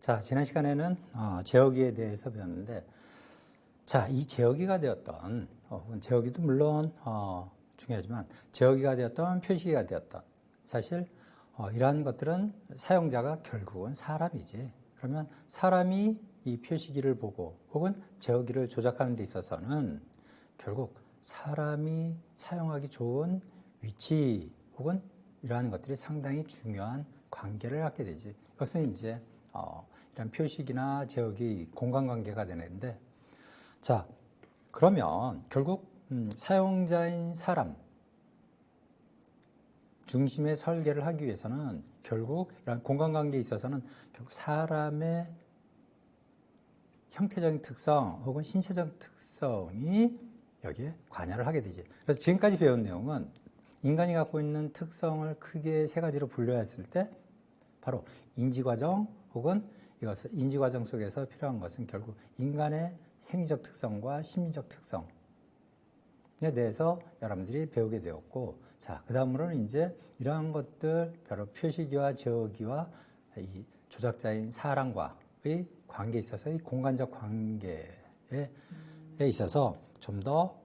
자, 지난 시간에는 제어기에 대해서 배웠는데, 자, 이 제어기가 되었던, 제어기도 물론 중요하지만, 제어기가 되었던, 표시기가 되었던, 사실 이러한 것들은 사용자가 결국은 사람이지. 그러면 사람이 이 표시기를 보고 혹은 제어기를 조작하는 데 있어서는 결국 사람이 사용하기 좋은 위치 혹은 이러한 것들이 상당히 중요한 관계를 갖게 되지. 이것은 이제 이런 표식이나 제어기 공간관계가 되는데, 자, 그러면 결국 사용자인 사람 중심의 설계를 하기 위해서는 결국 이런 공간관계에 있어서는 결국 사람의 형태적인 특성 혹은 신체적 특성이 여기에 관여를 하게 되지. 그래서 지금까지 배운 내용은 인간이 갖고 있는 특성을 크게 세 가지로 분류했을 때 바로 인지과정 혹은 이것을 인지과정 속에서 필요한 것은 결국 인간의 생리적 특성과 심리적 특성에 대해서 여러분들이 배우게 되었고, 자, 그 다음으로는 이제 이러한 것들, 바로 표시기와 제어기와 이 조작자인 사람과의 관계에 있어서 이 공간적 관계에 있어서 좀 더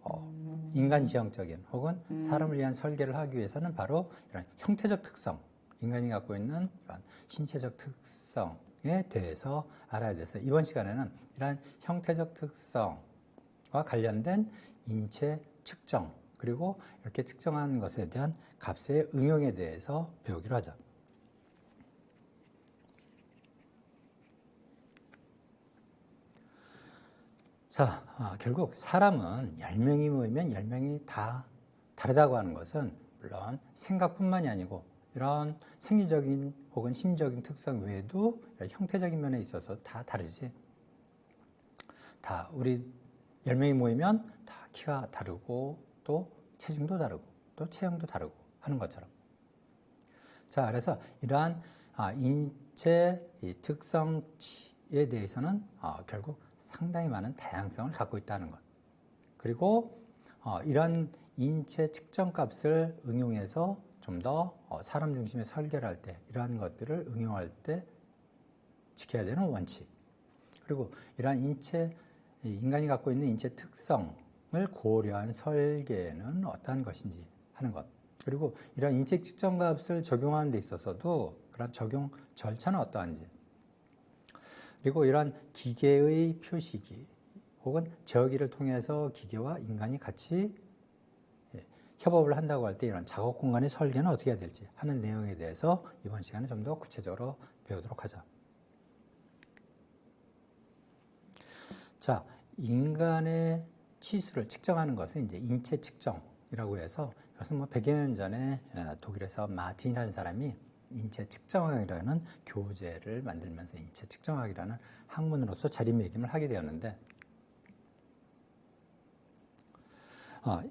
인간 지향적인 혹은 사람을 위한 설계를 하기 위해서는 바로 이런 형태적 특성, 인간이 갖고 있는 이런 신체적 특성에 대해서 알아야 돼서 이번 시간에는 이러한 형태적 특성과 관련된 인체 측정 그리고 이렇게 측정한 것에 대한 값의 응용에 대해서 배우기로 하죠. 자, 결국 사람은 10명이 모이면 10명이 다 다르다고 하는 것은 물론 생각뿐만이 아니고 이런 생리적인 혹은 심리적인 특성 외에도 형태적인 면에 있어서 다 다르지. 다 우리 10명이 모이면 다 키가 다르고 또 체중도 다르고 또 체형도 다르고 하는 것처럼. 자, 그래서 이러한 인체 특성치에 대해서는 결국 상당히 많은 다양성을 갖고 있다는 것. 그리고 이런 인체 측정 값을 응용해서 좀 더 사람 중심의 설계를 할 때 이러한 것들을 응용할 때 지켜야 되는 원칙. 그리고 이러한 인간이 갖고 있는 인체 특성을 고려한 설계는 어떠한 것인지 하는 것. 그리고 이러한 인체 측정 값을 적용하는 데 있어서도 그런 적용 절차는 어떠한지. 그리고 이러한 기계의 표시기 혹은 제어기를 통해서 기계와 인간이 같이 협업을 한다고 할 때 이런 작업 공간의 설계는 어떻게 해야 될지 하는 내용에 대해서 이번 시간에 좀 더 구체적으로 배우도록 하죠. 자, 인간의 치수를 측정하는 것은 이제 인체 측정이라고 해서 이것은 뭐 100여 년 전에 독일에서 마틴이라는 사람이 인체 측정학이라는 교재를 만들면서 인체 측정학이라는 학문으로서 자리매김을 하게 되었는데,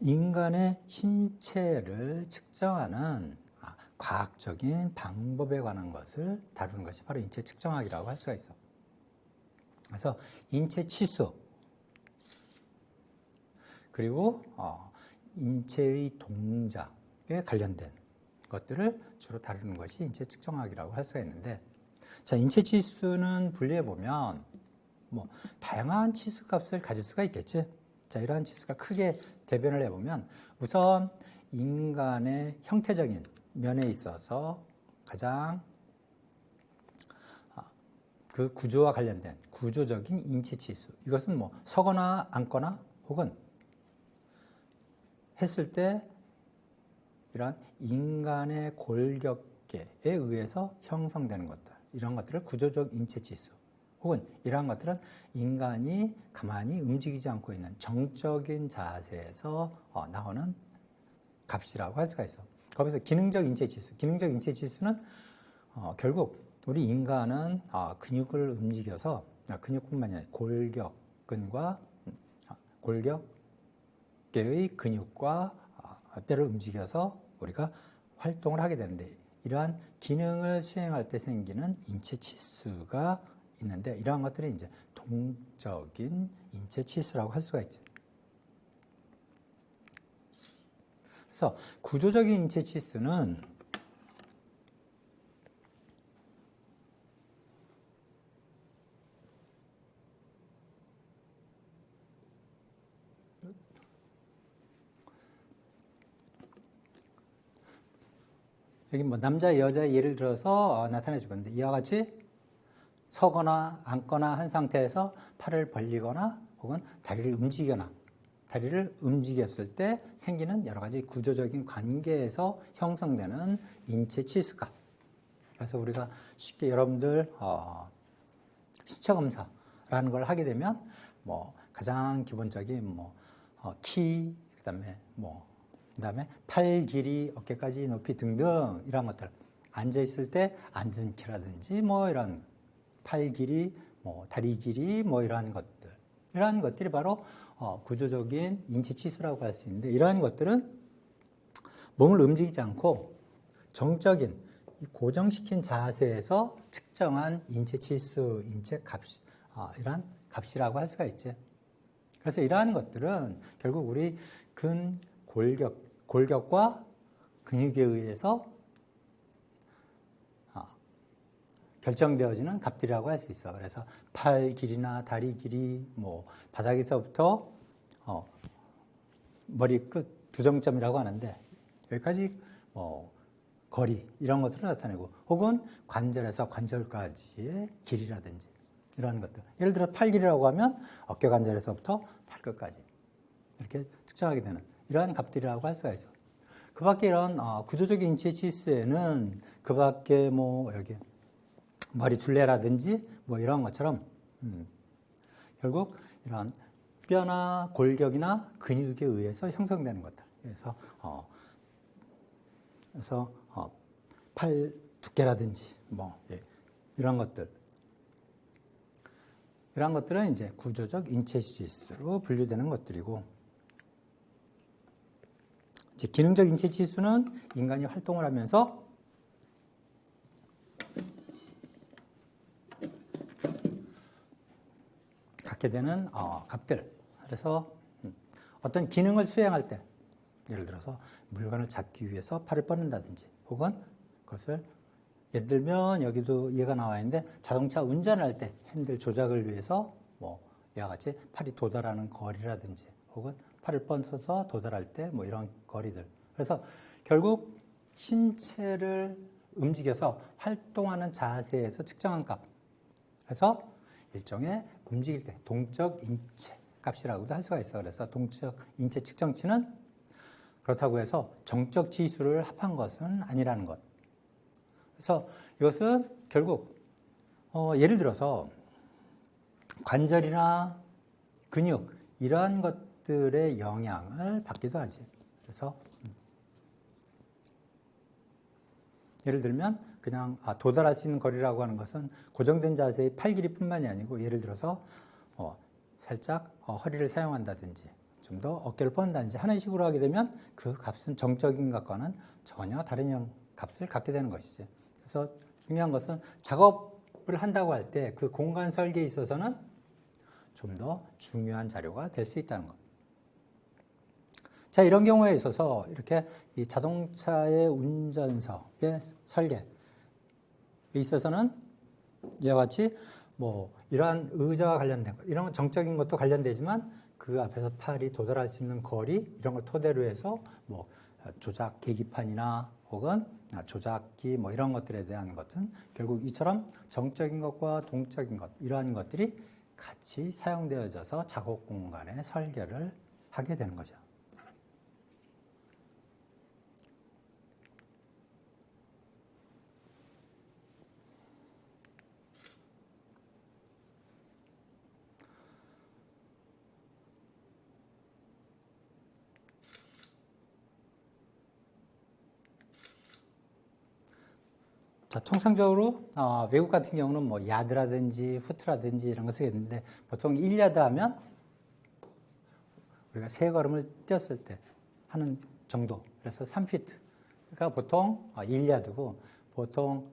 인간의 신체를 측정하는 과학적인 방법에 관한 것을 다루는 것이 바로 인체 측정학이라고 할 수가 있어. 그래서 인체 치수 그리고 인체의 동작에 관련된 것들을 주로 다루는 것이 인체 측정학이라고 할 수가 있는데, 자, 인체 치수는 분리해 보면 뭐 다양한 치수 값을 가질 수가 있겠지. 자, 이러한 치수가 크게 대변을 해보면 우선 인간의 형태적인 면에 있어서 가장 그 구조와 관련된 구조적인 인체 치수, 이것은 뭐 서거나 앉거나 혹은 했을 때 이런 인간의 골격계에 의해서 형성되는 것들, 이런 것들을 구조적 인체 치수 혹은 이러한 것들은 인간이 가만히 움직이지 않고 있는 정적인 자세에서 나오는 값이라고 할 수가 있어. 거기서 기능적 인체 치수, 기능적 인체 치수는 결국 우리 인간은 근육을 움직여서 근육뿐만이 아니라 골격근과 골격계의 근육과 뼈를 움직여서 우리가 활동을 하게 되는데, 이러한 기능을 수행할 때 생기는 인체 치수가 있는데, 이러한 것들이 이제 동적인 인체 치수라고 할 수가 있죠. 그래서 구조적인 인체 치수는 여기 뭐 남자, 여자 예를 들어서 나타내 주건데 이와 같이 서거나 앉거나 한 상태에서 팔을 벌리거나 혹은 다리를 움직였을 때 생기는 여러 가지 구조적인 관계에서 형성되는 인체 치수값. 그래서 우리가 쉽게 여러분들 신체 검사라는 걸 하게 되면 뭐 가장 기본적인 키, 그다음에 팔 길이, 어깨까지 높이 등등 이런 것들, 앉아 있을 때 앉은 키라든지 이런 팔 길이, 다리 길이 이러한 것들이 바로 구조적인 인체 치수라고 할 수 있는데, 이러한 것들은 몸을 움직이지 않고 정적인 고정시킨 자세에서 측정한 인체 치수, 인체 값, 이러한 값이라고 할 수가 있지. 그래서 이러한 것들은 결국 우리 골격과 근육에 의해서 결정되어지는 값들이라고 할 수 있어. 그래서 팔 길이나 다리 길이, 바닥에서부터 머리 끝 두 정점이라고 하는데, 여기까지 거리 이런 것들을 나타내고, 혹은 관절에서 관절까지의 길이라든지 이런 것들. 예를 들어 팔 길이라고 하면 어깨 관절에서부터 발끝까지 이렇게 측정하게 되는 이러한 값들이라고 할 수가 있어. 그 밖에 이런 구조적인 인체 치수에는 그 밖에 여기 머리 둘레라든지 이런 것처럼 결국 이런 뼈나 골격이나 근육에 의해서 형성되는 것들. 그래서 팔 두께라든지 이런 것들. 이런 것들은 이제 구조적 인체 치수로 분류되는 것들이고, 이제 기능적 인체 치수는 인간이 활동을 하면서 갖게 되는 값들. 그래서 어떤 기능을 수행할 때, 예를 들어서 물건을 잡기 위해서 팔을 뻗는다든지, 혹은 그것을 예를 들면 여기도 얘가 나와 있는데, 자동차 운전할 때 핸들 조작을 위해서 이와 같이 팔이 도달하는 거리라든지, 혹은 팔을 뻗어서 도달할 때 이런 거리들. 그래서 결국 신체를 움직여서 활동하는 자세에서 측정한 값. 그래서 일종의 움직일 때 동적 인체 값이라고도 할 수가 있어. 그래서 동적 인체 측정치는 그렇다고 해서 정적 지수를 합한 것은 아니라는 것. 그래서 이것은 결국 예를 들어서 관절이나 근육 이러한 것들의 영향을 받기도 하지. 그래서 예를 들면 그냥 도달할 수 있는 거리라고 하는 것은 고정된 자세의 팔 길이뿐만이 아니고, 예를 들어서 살짝 허리를 사용한다든지 좀 더 어깨를 뻗는다든지 하는 식으로 하게 되면 그 값은 정적인 것과는 전혀 다른 값을 갖게 되는 것이지. 그래서 중요한 것은 작업을 한다고 할 때 그 공간 설계에 있어서는 좀 더 중요한 자료가 될 수 있다는 것. 자, 이런 경우에 있어서 이렇게 이 자동차의 운전석의 설계에 있어서는 이와 같이 이러한 의자와 관련된 것, 이런 정적인 것도 관련되지만 그 앞에서 팔이 도달할 수 있는 거리 이런 걸 토대로 해서 조작 계기판이나 혹은 조작기 이런 것들에 대한 것은 결국 이처럼 정적인 것과 동적인 것 이러한 것들이 같이 사용되어져서 작업 공간의 설계를 하게 되는 거죠. 자, 통상적으로 외국 같은 경우는 야드라든지 후트라든지 이런 거 쓰겠는데, 보통 1야드 하면 우리가 3걸음을 뛰었을 때 하는 정도, 그래서 3피트. 그러니까 보통 1야드고 보통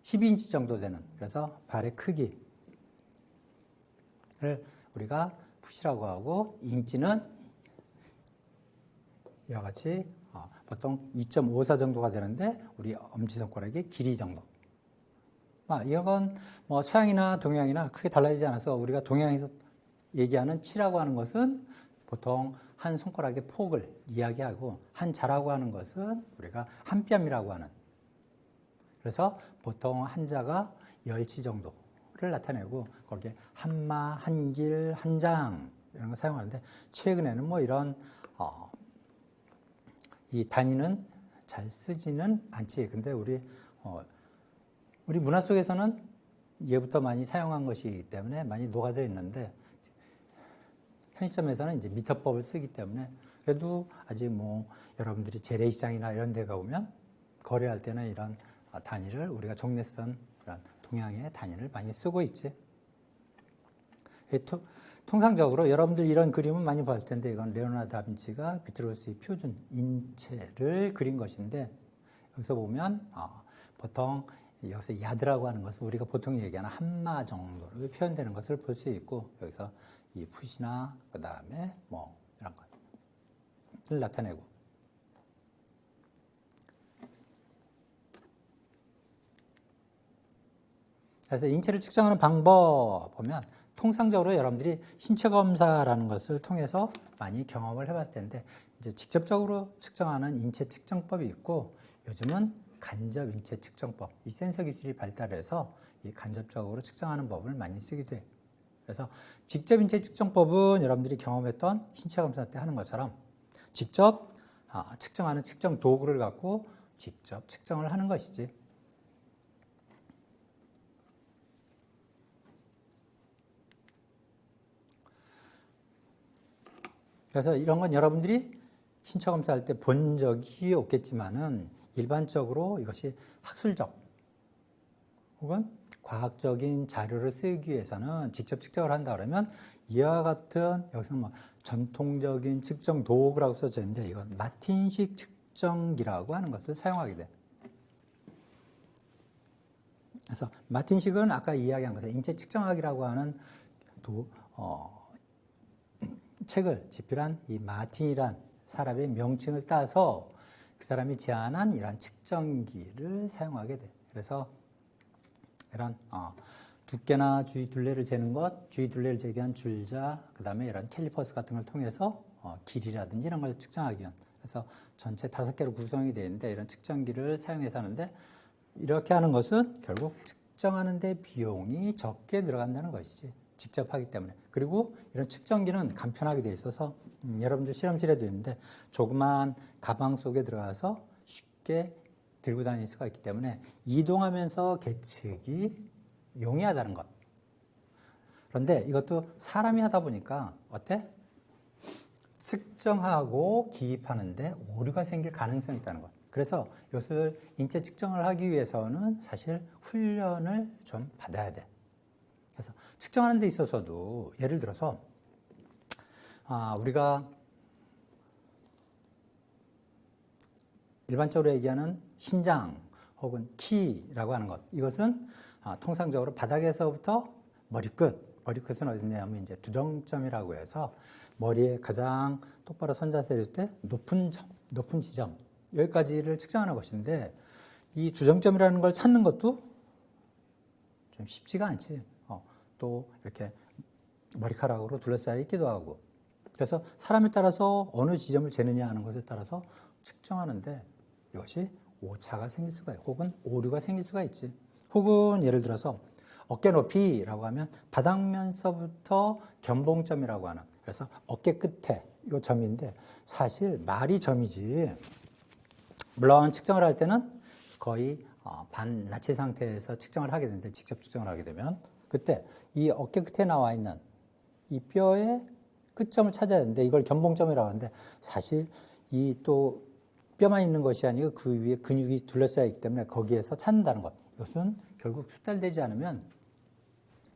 12인치 정도 되는, 그래서 발의 크기를 우리가 풋이라고 하고, 인치는 이와 같이 보통 2.54 정도가 되는데 우리 엄지손가락의 길이 정도. 이건 서양이나 동양이나 크게 달라지지 않아서 우리가 동양에서 얘기하는 치라고 하는 것은 보통 한 손가락의 폭을 이야기하고 한자라고 하는 것은 우리가 한 뼘이라고 하는, 그래서 보통 한자가 10치 정도를 나타내고 거기에 한마, 한길, 한장 이런 거 사용하는데 최근에는 뭐 이런 이 단위는 잘 쓰지는 않지. 근데 우리 문화 속에서는 예부터 많이 사용한 것이기 때문에 많이 녹아져 있는데 현 시점에서는 이제 미터법을 쓰기 때문에 그래도 아직 뭐 여러분들이 재래시장이나 이런 데 가보면 거래할 때는 이런 단위를 우리가 종래선 이런 동양의 단위를 많이 쓰고 있지. 통상적으로 여러분들 이런 그림은 많이 봤을 텐데 이건 레오나르도 다빈치가 비트루스의 표준 인체를 그린 것인데 여기서 보면 보통 여기서 야드라고 하는 것은 우리가 보통 얘기하는 한마 정도로 표현되는 것을 볼 수 있고 여기서 이 붓이나 그 다음에 뭐 이런 것을 나타내고 그래서 인체를 측정하는 방법 보면 통상적으로 여러분들이 신체 검사라는 것을 통해서 많이 경험을 해봤을 텐데 이제 직접적으로 측정하는 인체 측정법이 있고 요즘은 간접 인체 측정법, 이 센서 기술이 발달해서 이 간접적으로 측정하는 법을 많이 쓰기도 해. 그래서 직접 인체 측정법은 여러분들이 경험했던 신체 검사 때 하는 것처럼 직접 측정하는 측정 도구를 갖고 직접 측정을 하는 것이지. 그래서 이런 건 여러분들이 신체 검사할 때 본 적이 없겠지만은 일반적으로 이것이 학술적 혹은 과학적인 자료를 쓰기 위해서는 직접 측정을 한다 그러면 이와 같은 여기서 뭐 전통적인 측정 도구라고 써져 있는데 이건 마틴식 측정기라고 하는 것을 사용하게 돼. 그래서 마틴식은 아까 이야기한 것은 인체 측정학이라고 하는 책을 집필한 이 마틴이란 사람의 명칭을 따서 그 사람이 제안한 이러한 측정기를 사용하게 돼. 그래서 이런 두께나 주위 둘레를 재는 것, 주위 둘레를 재기 위한 줄자, 그 다음에 이런 캘리퍼스 같은 걸 통해서 길이라든지 이런 걸 측정하기 위한. 그래서 전체 5개로 구성이 되어 있는데 이런 측정기를 사용해서 하는데 이렇게 하는 것은 결국 측정하는 데 비용이 적게 들어간다는 것이지. 직접 하기 때문에. 그리고 이런 측정기는 간편하게 되어 있어서 여러분들 실험실에도 있는데 조그만 가방 속에 들어가서 쉽게 들고 다닐 수가 있기 때문에 이동하면서 계측이 용이하다는 것. 그런데 이것도 사람이 하다 보니까 어때? 측정하고 기입하는데 오류가 생길 가능성이 있다는 것. 그래서 이것을 인체 측정을 하기 위해서는 사실 훈련을 좀 받아야 돼. 그래서 측정하는 데 있어서도 예를 들어서 우리가 일반적으로 얘기하는 신장 혹은 키라고 하는 것, 이것은 통상적으로 바닥에서부터 머리끝은 어디냐면 이제 두정점이라고 해서 머리에 가장 똑바로 선 자세일 때 높은 지점 여기까지를 측정하는 것인데 이 두정점이라는 걸 찾는 것도 좀 쉽지가 않지. 또 이렇게 머리카락으로 둘러싸여 있기도 하고 그래서 사람에 따라서 어느 지점을 재느냐 하는 것에 따라서 측정하는데 이것이 오차가 생길 수가 있고 혹은 오류가 생길 수가 있지. 혹은 예를 들어서 어깨 높이라고 하면 바닥면서부터 견봉점이라고 하는 그래서 어깨 끝에 이 점인데 사실 말이 점이지. 물론 측정을 할 때는 거의 반나치 상태에서 측정을 하게 되는데 직접 측정을 하게 되면 그때 이 어깨 끝에 나와 있는 이 뼈의 끝점을 찾아야 되는데 이걸 견봉점이라고 하는데 사실 이 또 뼈만 있는 것이 아니고 그 위에 근육이 둘러싸여 있기 때문에 거기에서 찾는다는 것. 이것은 결국 숙달되지 않으면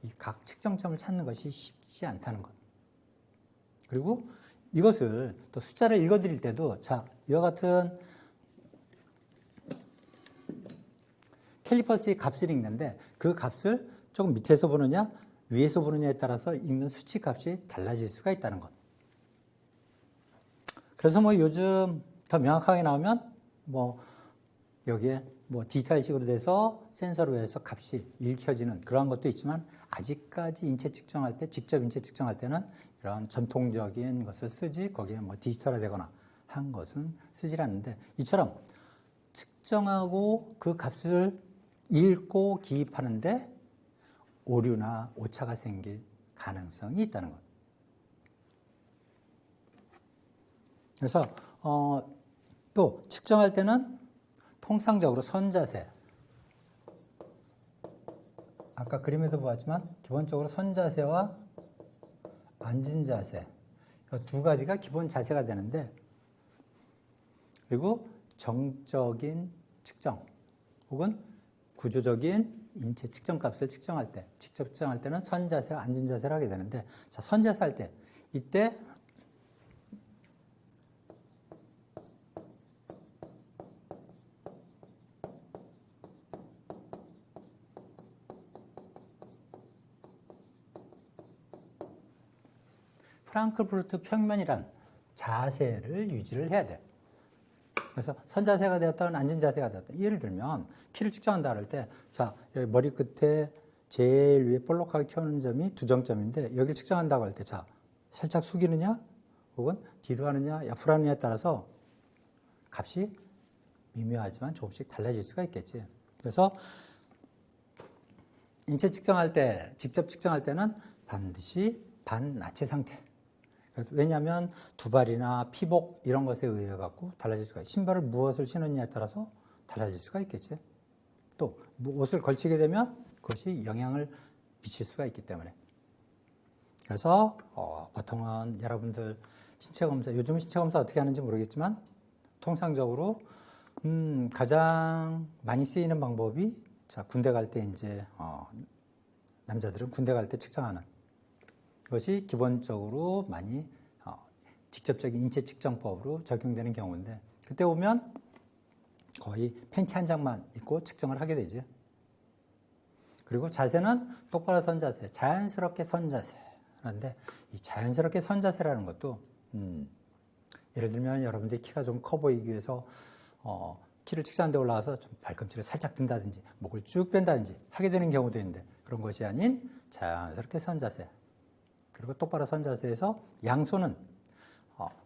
이 각 측정점을 찾는 것이 쉽지 않다는 것. 그리고 이것을 또 숫자를 읽어드릴 때도 자 이와 같은 캘리퍼스의 값을 읽는데 그 값을 조금 밑에서 보느냐 위에서 보느냐에 따라서 읽는 수치 값이 달라질 수가 있다는 것. 그래서 뭐 요즘 더 명확하게 나오면 뭐 여기에 뭐 디지털식으로 돼서 센서로 해서 값이 읽혀지는 그런 것도 있지만 아직까지 인체 측정할 때 직접 인체 측정할 때는 이런 전통적인 것을 쓰지 거기에 뭐 디지털화되거나 한 것은 쓰질 않는데 이처럼 측정하고 그 값을 읽고 기입하는데 오류나 오차가 생길 가능성이 있다는 것. 그래서 또 측정할 때는 통상적으로 선자세, 아까 그림에도 보았지만 기본적으로 선자세와 앉은 자세 이 두 가지가 기본 자세가 되는데, 그리고 정적인 측정 혹은 구조적인 인체 측정 값을 측정할 때, 직접 측정할 때는 선자세와 앉은 자세를 하게 되는데, 자, 선자세 할 때 이때 프랑크푸르트 평면이란 자세를 유지를 해야 돼. 그래서 선자세가 되었다는 앉은 자세가 되었다. 예를 들면 키를 측정한다 할 때, 자, 여기 머리 끝에 제일 위에 볼록하게 튀어나오는 점이 두 정점인데 여기를 측정한다고 할 때, 자, 살짝 숙이느냐 혹은 뒤로 하느냐 옆으로 하느냐에 따라서 값이 미묘하지만 조금씩 달라질 수가 있겠지. 그래서 인체 측정할 때, 직접 측정할 때는 반드시 반나체 상태. 왜냐하면 두발이나 피복 이런 것에 의해 갖고 달라질 수가 있어요. 신발을 무엇을 신느냐에 따라서 달라질 수가 있겠지. 또 옷을 걸치게 되면 그것이 영향을 미칠 수가 있기 때문에. 그래서 보통은 여러분들 신체검사, 요즘 신체검사 어떻게 하는지 모르겠지만 통상적으로 가장 많이 쓰이는 방법이, 자, 군대 갈 때 이제 남자들은 군대 갈 때 측정하는 것이 기본적으로 많이 직접적인 인체 측정법으로 적용되는 경우인데, 그때 보면 거의 팬티 한 장만 입고 측정을 하게 되지. 그리고 자세는 똑바로 선 자세, 자연스럽게 선 자세라는데, 이 자연스럽게 선 자세라는 것도 예를 들면 여러분들이 키가 좀 커 보이기 위해서 키를 측정하는 데 올라가서 좀 발꿈치를 살짝 든다든지 목을 쭉 뺀다든지 하게 되는 경우도 있는데, 그런 것이 아닌 자연스럽게 선 자세, 그리고 똑바로 선 자세에서 양손은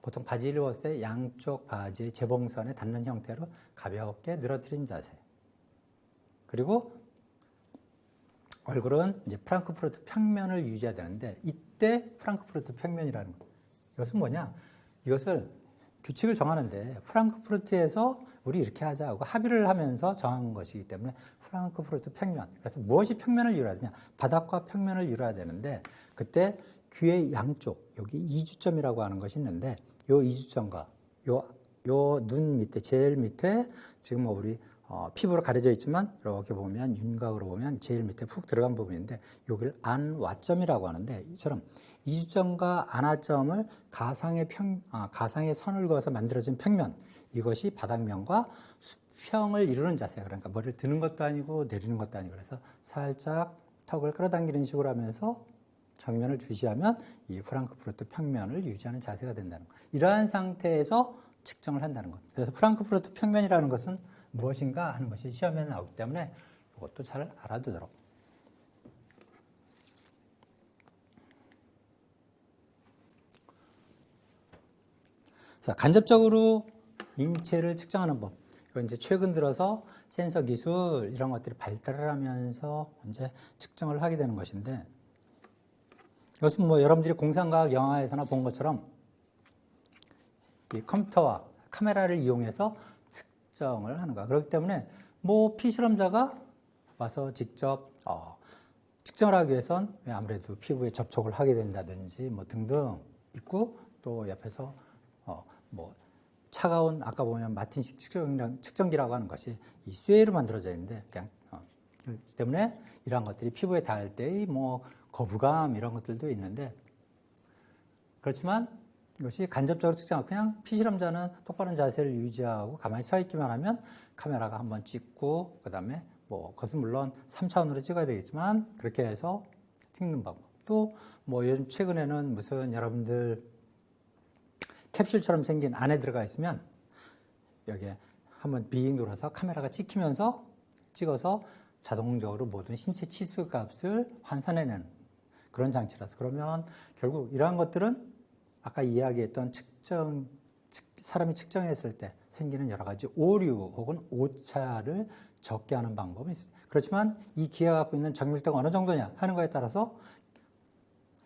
보통 바지를 입었을 때 양쪽 바지의 재봉선에 닿는 형태로 가볍게 늘어뜨린 자세, 그리고 얼굴은 이제 프랑크푸르트 평면을 유지해야 되는데, 이때 프랑크푸르트 평면이라는 것, 이것은 뭐냐? 이것을 규칙을 정하는데 프랑크푸르트에서 우리 이렇게 하자고 합의를 하면서 정한 것이기 때문에 프랑크푸르트 평면. 그래서 무엇이 평면을 이루어야 되냐? 바닥과 평면을 이루어야 되는데, 그때 귀의 양쪽, 여기 이주점이라고 하는 것이 있는데, 요 이주점과 요 눈 밑에, 제일 밑에 지금 뭐 우리 피부로 가려져 있지만 이렇게 보면 윤곽으로 보면 제일 밑에 푹 들어간 부분인데, 여기를 안와점이라고 하는데, 이처럼 이주점과 안와점을 가상의 선을 그어서 만들어진 평면, 이것이 바닥면과 수평을 이루는 자세. 그러니까 머리를 드는 것도 아니고 내리는 것도 아니고, 그래서 살짝 턱을 끌어당기는 식으로 하면서 정면을 주시하면 이 프랑크푸르트 평면을 유지하는 자세가 된다는 것. 이러한 상태에서 측정을 한다는 것. 그래서 프랑크푸르트 평면이라는 것은 무엇인가 하는 것이 시험에 나오기 때문에 이것도 잘 알아두도록. 자, 간접적으로 인체를 측정하는 법. 이건 이제 최근 들어서 센서 기술 이런 것들이 발달을 하면서 이제 측정을 하게 되는 것인데, 이것은 뭐 여러분들이 공상과학 영화에서나 본 것처럼 이 컴퓨터와 카메라를 이용해서 측정을 하는 거야. 그렇기 때문에 뭐 피실험자가 와서 직접 측정을 하기 위해선 아무래도 피부에 접촉을 하게 된다든지 뭐 등등 있고, 또 옆에서 뭐 차가운, 아까 보면 마틴식 측정기라고 하는 것이 이 쇠로 만들어져 있는데, 그냥 그렇기 때문에 이러한 것들이 피부에 닿을 때의 뭐 거부감 이런 것들도 있는데, 그렇지만 이것이 간접적으로 측정하고 그냥 피실험자는 똑바른 자세를 유지하고 가만히 서 있기만 하면 카메라가 한번 찍고, 그 다음에 뭐 그것은 물론 3차원으로 찍어야 되겠지만 그렇게 해서 찍는 방법. 또 뭐 요즘 최근에는 무슨 여러분들 캡슐처럼 생긴 안에 들어가 있으면 여기에 한번 빙 돌아서 카메라가 찍히면서 찍어서 자동적으로 모든 신체 치수 값을 환산해내는 그런 장치라서. 그러면 결국 이러한 것들은 아까 이야기했던 사람이 측정했을 때 생기는 여러 가지 오류 혹은 오차를 적게 하는 방법이 있습니다. 그렇지만 이 기계가 갖고 있는 정밀도가 어느 정도냐 하는 거에 따라서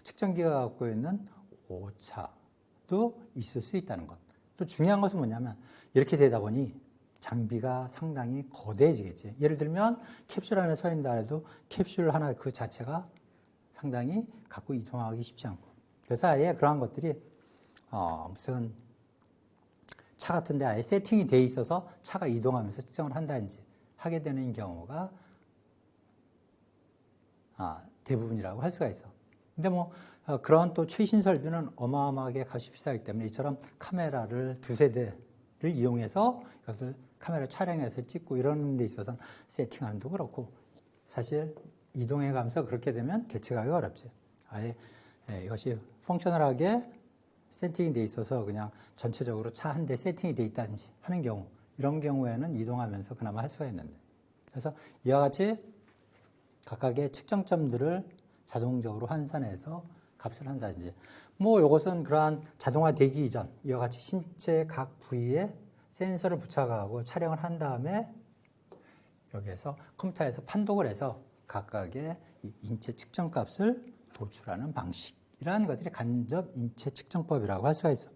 측정기가 갖고 있는 오차도 있을 수 있다는 것. 또 중요한 것은 뭐냐면 이렇게 되다 보니 장비가 상당히 거대해지겠지. 예를 들면 캡슐 안에 서 있다 해도 캡슐 하나 그 자체가 상당히 갖고 이동하기 쉽지 않고. 그래서 아예 그러한 것들이 무슨 차 같은데 아예 세팅이 돼 있어서 차가 이동하면서 측정을 한다든지 하게 되는 경우가 대부분이라고 할 수가 있어. 근데 뭐 그런 또 최신 설비는 어마어마하게 값이 비싸기 때문에 이처럼 카메라를 두세 대를 이용해서 이것을 카메라 촬영해서 찍고 이러는 데 있어서 세팅하는 도 그렇고 사실 이동해 가면서 그렇게 되면 계측하기가 어렵지. 아예 이것이 펑셔널하게 세팅이 돼 있어서 그냥 전체적으로 차 한 대 세팅이 돼 있다든지 하는 경우, 이런 경우에는 이동하면서 그나마 할 수가 있는데, 그래서 이와 같이 각각의 측정점들을 자동적으로 환산해서 값을 한다든지, 뭐 이것은 그러한 자동화 되기 이전 이와 같이 신체 각 부위에 센서를 부착하고 촬영을 한 다음에 여기에서 컴퓨터에서 판독을 해서 각각의 인체 측정 값을 도출하는 방식이라는 것들이 간접 인체 측정법이라고 할 수가 있어.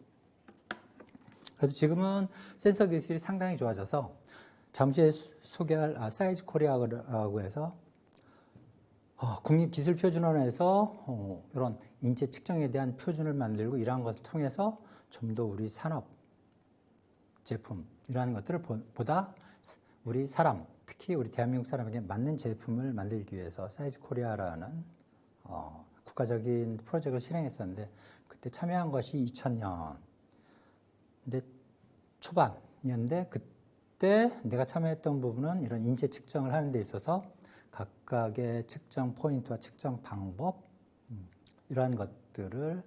그래도 지금은 센서 기술이 상당히 좋아져서 잠시 후에 소개할 사이즈 코리아라고 해서 국립기술표준원에서 이런 인체 측정에 대한 표준을 만들고 이러한 것을 통해서 좀 더 우리 산업 제품이라는 것들을 보다 우리 사람, 특히 우리 대한민국 사람에게 맞는 제품을 만들기 위해서 사이즈 코리아라는 국가적인 프로젝트를 실행했었는데, 그때 참여한 것이 2000년 근데 초반이었는데, 그때 내가 참여했던 부분은 이런 인체 측정을 하는 데 있어서 각각의 측정 포인트와 측정 방법 이러한 것들을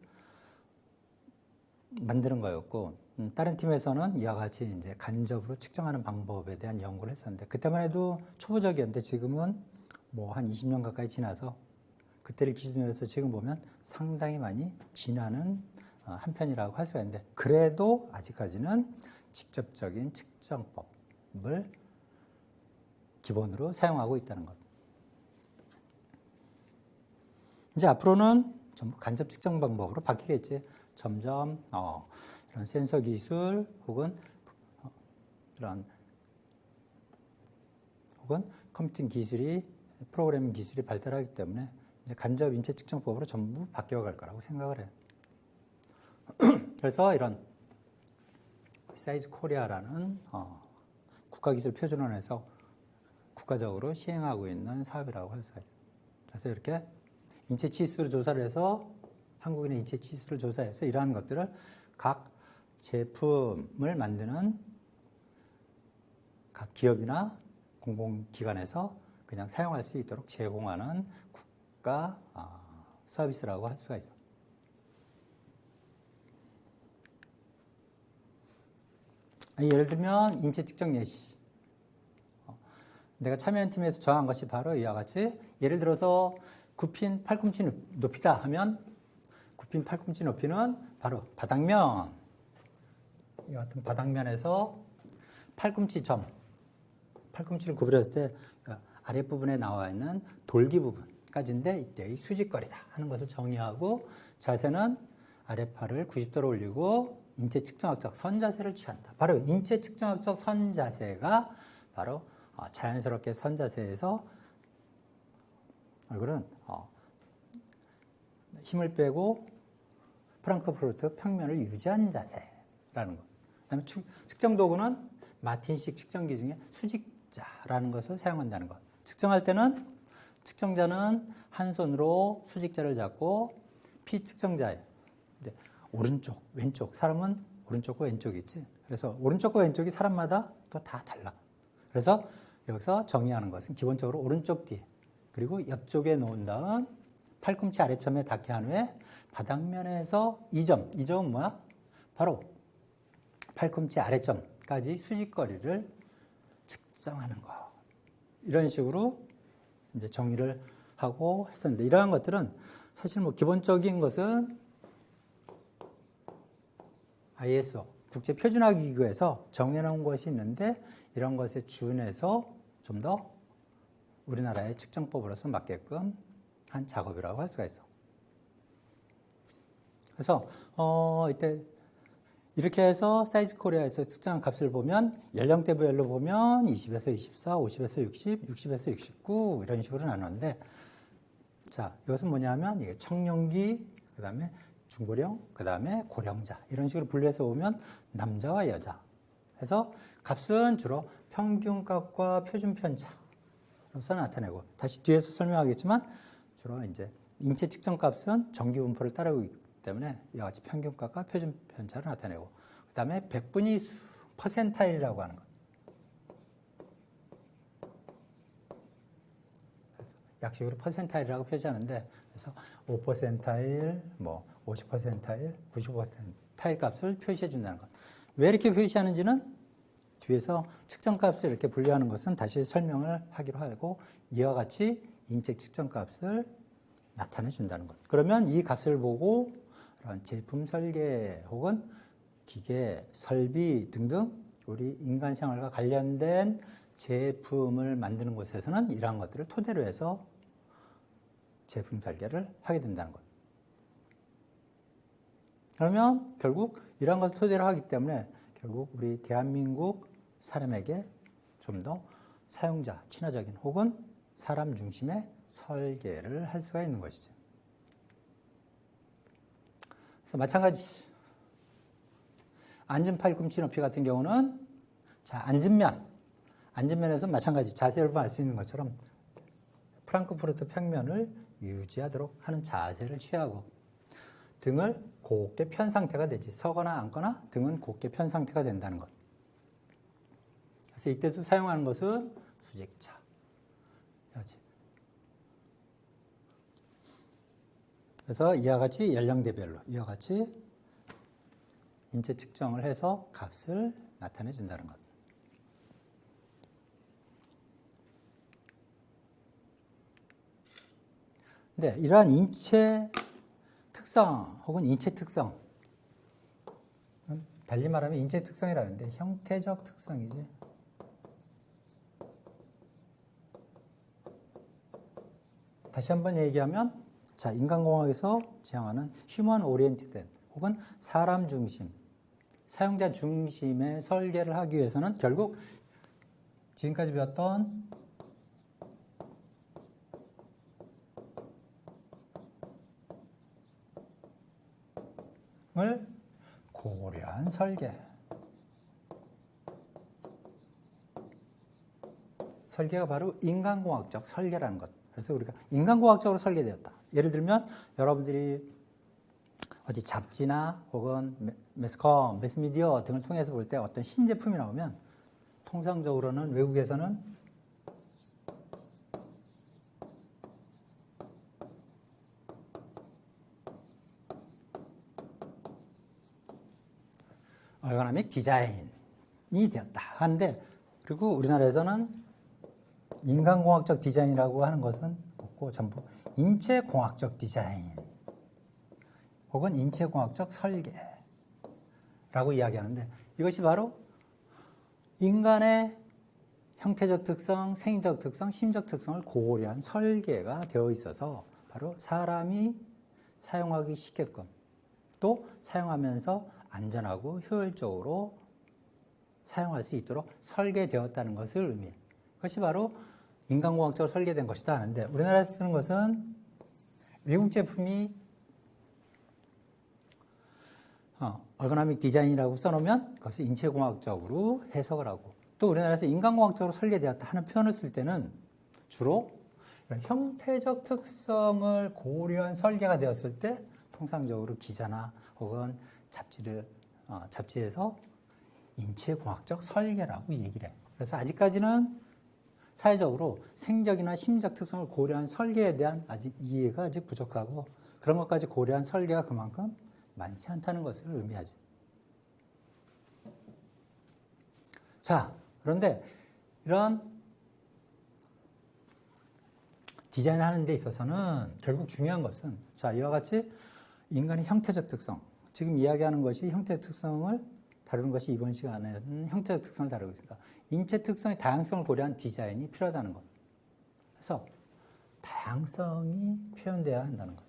만드는 거였고, 다른 팀에서는 이와 같이 이제 간접으로 측정하는 방법에 대한 연구를 했었는데, 그때만 해도 초보적이었는데 지금은 뭐 한 20년 가까이 지나서 그때를 기준으로 해서 지금 보면 상당히 많이 진화는 한편이라고 할 수가 있는데, 그래도 아직까지는 직접적인 측정법을 기본으로 사용하고 있다는 것. 이제 앞으로는 전부 간접 측정 방법으로 바뀌겠지. 점점 이런 센서 기술 혹은 컴퓨팅 기술이, 프로그래밍 기술이 발달하기 때문에 이제 간접 인체 측정법으로 전부 바뀌어갈 거라고 생각을 해요. 그래서 이런 사이즈 코리아라는 국가기술표준원에서 국가적으로 시행하고 있는 사업이라고 할 수가 있어요. 그래서 이렇게 인체 치수를 조사를 해서, 한국인의 인체 치수를 조사해서 이러한 것들을 각 제품을 만드는 각 기업이나 공공기관에서 그냥 사용할 수 있도록 제공하는 국가 서비스라고 할 수가 있어. 예를 들면 인체 측정 예시. 내가 참여한 팀에서 정한 것이 바로 이와 같이, 예를 들어서 굽힌 팔꿈치 높이다 하면 굽힌 팔꿈치 높이는 바로 바닥면, 이 같은 바닥면에서 팔꿈치를 구부렸을 때 아랫부분에 나와 있는 돌기 부분까지인데 이때의 수직거리다 하는 것을 정의하고, 자세는 아랫팔을 90도로 올리고 인체 측정학적 선자세를 취한다. 바로 인체 측정학적 선자세가 바로 자연스럽게 선자세에서 얼굴은 힘을 빼고 프랑크푸르트 평면을 유지한 자세라는 것. 그다음에 측정 도구는 마틴식 측정기 중에 수직자라는 것을 사용한다는 것. 측정할 때는 측정자는 한 손으로 수직자를 잡고 피측정자에 오른쪽, 왼쪽, 사람은 오른쪽과 왼쪽이 있지. 그래서 오른쪽과 왼쪽이 사람마다 또 다 달라. 그래서 여기서 정의하는 것은 기본적으로 오른쪽 뒤, 그리고 옆쪽에 놓은 다음 팔꿈치 아래점에 닿게 한 후에 바닥면에서 이 점은 뭐야? 바로 팔꿈치 아래점까지 수직거리를 측정하는 거. 이런 식으로 이제 정의를 하고 했었는데, 이러한 것들은 사실 뭐 기본적인 것은 ISO 국제표준화기구에서 정해놓은 것이 있는데 이런 것에 준해서 좀 더 우리나라의 측정법으로서 맞게끔 한 작업이라고 할 수가 있어. 그래서 이때 이렇게 해서 사이즈 코리아에서 측정한 값을 보면 연령대별로 보면 20에서 24, 50에서 60, 60에서 69 이런 식으로 나눴는데 자, 이것은 뭐냐면 이게 청년기, 그 다음에 중고령, 그 다음에 고령자 이런 식으로 분류해서 보면 남자와 여자 해서 값은 주로 평균값과 표준편차로서 나타내고 다시 뒤에서 설명하겠지만 주로 이제 인체 측정 값은 정기 분포를 따르고 있기 때문에 이와 같이 평균값과 표준편차를 나타내고 그 다음에 백분위 수, 퍼센타일이라고 하는 것. 약식으로 퍼센타일이라고 표시하는데 그래서 5%타일, 뭐 50%타일, 95%타일 값을 표시해 준다는 것. 왜 이렇게 표시하는지는 뒤에서 측정 값을 이렇게 분류하는 것은 다시 설명을 하기로 하고 이와 같이 인체 측정 값을 나타내 준다는 것. 그러면 이 값을 보고 제품 설계 혹은 기계, 설비 등등 우리 인간 생활과 관련된 제품을 만드는 곳에서는 이러한 것들을 토대로 해서 제품 설계를 하게 된다는 것. 그러면 결국 이러한 것을 토대로 하기 때문에 결국 우리 대한민국 사람에게 좀 더 사용자 친화적인 혹은 사람 중심의 설계를 할 수가 있는 것이죠. 그래서 마찬가지 앉은 팔꿈치 높이 같은 경우는 자 앉은면에서 마찬가지 자세를 보면 알 수 있는 것처럼 프랑크푸르트 평면을 유지하도록 하는 자세를 취하고 등을 곧게 편 상태가 되지 서거나 앉거나 등은 곧게 편 상태가 된다는 것. 그래서 이때도 사용하는 것은 수직차. 그렇지. 그래서 이와 같이 연령대별로 이와 같이 인체 측정을 해서 값을 나타내 준다는 것. 근데 이러한 인체 특성 혹은 인체 특성 달리 말하면 인체 특성이라는데 형태적 특성이지. 다시 한번 얘기하면 자, 인간공학에서 지향하는 휴먼 오리엔티드 혹은 사람 중심, 사용자 중심의 설계를 하기 위해서는 결국 지금까지 배웠던 을 고려한 설계가 바로 인간공학적 설계라는 것. 그래서 우리가 인간공학적으로 설계되었다. 예를 들면 여러분들이 어디 잡지나 혹은 매스컴, 매스미디어 등을 통해서 볼 때 어떤 신제품이 나오면 통상적으로는 외국에서는 얼가노믹 디자인이 되었다 하는데 그리고 우리나라에서는 인간공학적 디자인이라고 하는 것은 없고 전부 인체공학적 디자인 혹은 인체공학적 설계라고 이야기하는데 이것이 바로 인간의 형태적 특성, 생리적 특성, 심적 특성을 고려한 설계가 되어 있어서 바로 사람이 사용하기 쉽게끔 또 사용하면서 안전하고 효율적으로 사용할 수 있도록 설계되었다는 것을 의미해요. 그것이 바로 인간공학적으로 설계된 것이다 하는데 우리나라에서 쓰는 것은 외국 제품이 얼가노믹 디자인이라고 써놓으면 그것을 인체공학적으로 해석을 하고 또 우리나라에서 인간공학적으로 설계되었다 하는 표현을 쓸 때는 주로 형태적 특성을 고려한 설계가 되었을 때 통상적으로 기자나 혹은 잡지에서 인체공학적 설계라고 얘기를 해요. 그래서 아직까지는 사회적으로 생적이나 심적 특성을 고려한 설계에 대한 이해가 아직 부족하고 그런 것까지 고려한 설계가 그만큼 많지 않다는 것을 의미하지. 자, 그런데 이런 디자인하는 데 있어서는 결국 중요한 것은 자, 이와 같이 인간의 형태적 특성, 지금 이야기하는 것이 형태적 특성을 다루는 것이 이번 시간에는 형태적 특성을 다루고 있습니다. 인체 특성의 다양성을 고려한 디자인이 필요하다는 것. 그래서 다양성이 표현돼야 한다는 것.